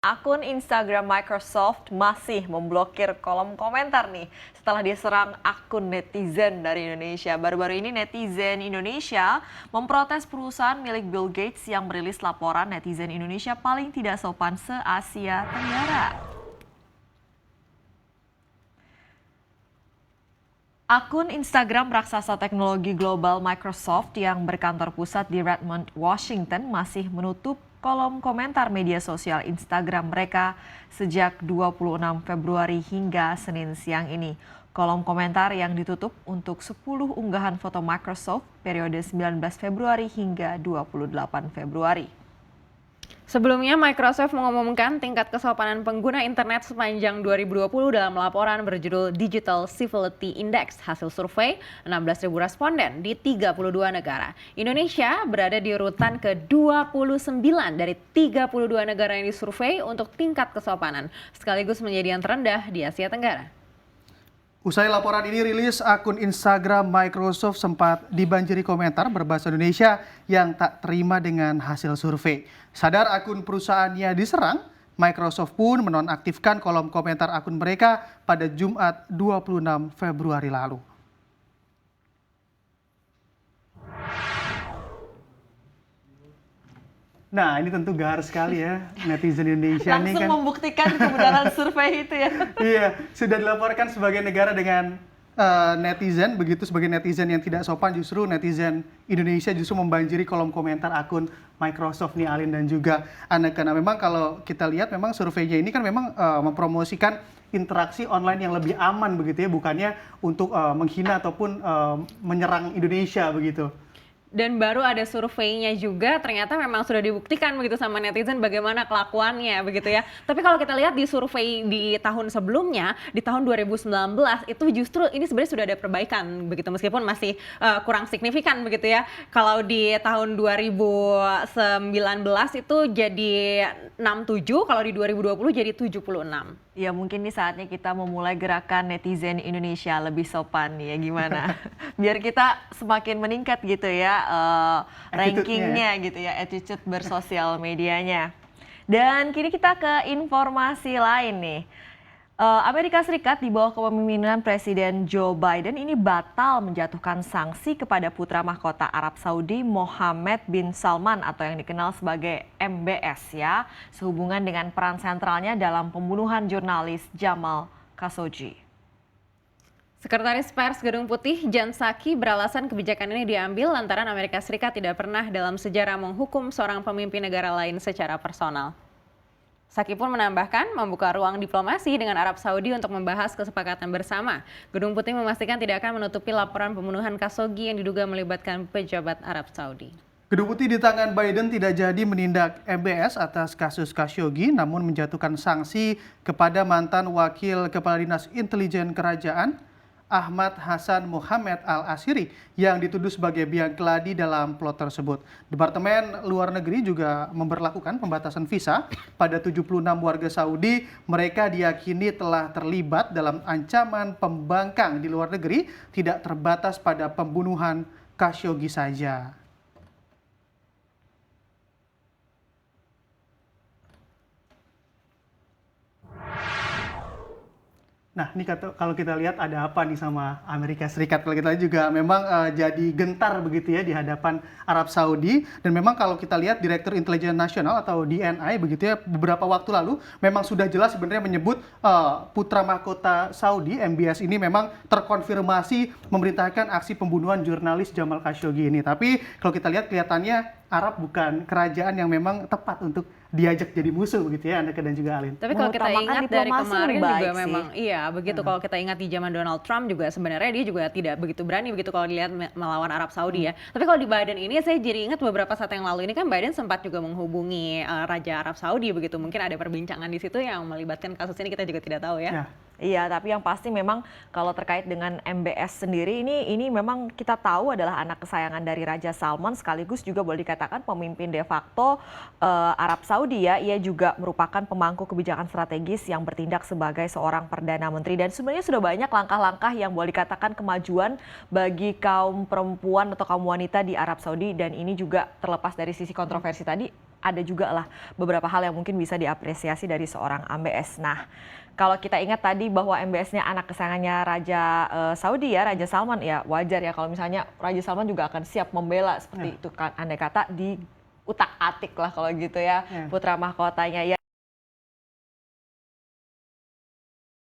Akun Instagram Microsoft masih memblokir kolom komentar nih setelah diserang akun netizen dari Indonesia. Baru-baru ini netizen Indonesia memprotes perusahaan milik Bill Gates yang merilis laporan netizen Indonesia paling tidak sopan se-Asia Tenggara. Akun Instagram raksasa teknologi global Microsoft yang berkantor pusat di Redmond, Washington masih menutup kolom komentar media sosial Instagram mereka sejak 26 Februari hingga Senin siang ini. Kolom komentar yang ditutup untuk 10 unggahan foto Microsoft periode 19 Februari hingga 28 Februari. Sebelumnya, Microsoft mengumumkan tingkat kesopanan pengguna internet sepanjang 2020 dalam laporan berjudul Digital Civility Index hasil survei 16.000 responden di 32 negara. Indonesia berada di urutan ke-29 dari 32 negara yang disurvei untuk tingkat kesopanan, sekaligus menjadi yang terendah di Asia Tenggara. Usai laporan ini rilis, akun Instagram Microsoft sempat dibanjiri komentar berbahasa Indonesia yang tak terima dengan hasil survei. Sadar akun perusahaannya diserang, Microsoft pun menonaktifkan kolom komentar akun mereka pada Jumat 26 Februari lalu. Nah, ini tentu gahar sekali ya netizen Indonesia ini kan. Langsung membuktikan kebenaran survei itu ya. Iya, sudah dilaporkan sebagai negara dengan netizen, begitu sebagai netizen yang tidak sopan, justru netizen Indonesia justru membanjiri kolom komentar akun Microsoft nih, Alin dan juga Aneka. Nah, memang kalau kita lihat memang surveinya ini kan memang mempromosikan interaksi online yang lebih aman begitu ya, bukannya untuk menghina ataupun menyerang Indonesia begitu. Dan baru ada surveinya juga, ternyata memang sudah dibuktikan begitu sama netizen bagaimana kelakuannya begitu ya. Tapi kalau kita lihat di survei di tahun sebelumnya, di tahun 2019 itu justru ini sebenarnya sudah ada perbaikan begitu, meskipun masih kurang signifikan begitu ya. Kalau di tahun 2019 itu jadi 67, kalau di 2020 jadi 76. Ya mungkin ini saatnya kita memulai gerakan netizen Indonesia lebih sopan ya, gimana? Biar kita semakin meningkat gitu ya rankingnya gitu ya, attitude bersosial medianya. Dan kini kita ke informasi lain nih. Amerika Serikat di bawah kepemimpinan Presiden Joe Biden ini batal menjatuhkan sanksi kepada putra mahkota Arab Saudi Mohammed bin Salman atau yang dikenal sebagai MBS ya, sehubungan dengan peran sentralnya dalam pembunuhan jurnalis Jamal Khashoggi. Sekretaris Pers Gedung Putih Jan Psaki beralasan kebijakan ini diambil lantaran Amerika Serikat tidak pernah dalam sejarah menghukum seorang pemimpin negara lain secara personal. Psaki pun menambahkan membuka ruang diplomasi dengan Arab Saudi untuk membahas kesepakatan bersama. Gedung Putih memastikan tidak akan menutupi laporan pembunuhan Khashoggi yang diduga melibatkan pejabat Arab Saudi. Gedung Putih di tangan Biden tidak jadi menindak MBS atas kasus Khashoggi, namun menjatuhkan sanksi kepada mantan Wakil Kepala Dinas Intelijen Kerajaan Ahmad Hassan Muhammad Al-Asiri yang dituduh sebagai biang keladi dalam plot tersebut. Departemen Luar Negeri juga memberlakukan pembatasan visa pada 76 warga Saudi. Mereka diyakini telah terlibat dalam ancaman pembangkang di luar negeri, tidak terbatas pada pembunuhan Khashoggi saja. Nah, ini kalau kita lihat ada apa nih sama Amerika Serikat. Kalau kita lihat juga memang jadi gentar begitu ya di hadapan Arab Saudi. Dan memang kalau kita lihat Direktur Intelijen Nasional atau DNI begitu ya, beberapa waktu lalu memang sudah jelas sebenarnya menyebut putra mahkota Saudi MBS ini memang terkonfirmasi memerintahkan aksi pembunuhan jurnalis Jamal Khashoggi ini. Tapi kalau kita lihat kelihatannya Arab bukan kerajaan yang memang tepat untuk diajak jadi musuh begitu ya, Aneka dan juga Alin. Tapi kalau kita ingat dari kemarin juga memang iya begitu. Kalau kita ingat di zaman Donald Trump juga sebenarnya dia juga tidak begitu berani begitu kalau dilihat melawan Arab Saudi ya. Tapi kalau di Biden ini saya jadi ingat beberapa saat yang lalu ini kan Biden sempat juga menghubungi Raja Arab Saudi begitu. Mungkin ada perbincangan di situ yang melibatkan kasus ini, kita juga tidak tahu ya. Iya, tapi yang pasti memang kalau terkait dengan MBS sendiri ini memang kita tahu adalah anak kesayangan dari Raja Salman, sekaligus juga boleh dikatakan pemimpin de facto Arab Saudi ya. Ia juga merupakan pemangku kebijakan strategis yang bertindak sebagai seorang Perdana Menteri, dan sebenarnya sudah banyak langkah-langkah yang boleh dikatakan kemajuan bagi kaum perempuan atau kaum wanita di Arab Saudi, dan ini juga terlepas dari sisi kontroversi tadi. ada juga lah beberapa hal yang mungkin bisa diapresiasi dari seorang MBS. Nah, kalau kita ingat tadi bahwa MBS-nya anak kesayangannya Raja Saudi ya, Raja Salman, ya wajar ya kalau misalnya Raja Salman juga akan siap membela seperti itu kan, andai kata di utak-atik lah kalau gitu ya, putra mahkotanya ya.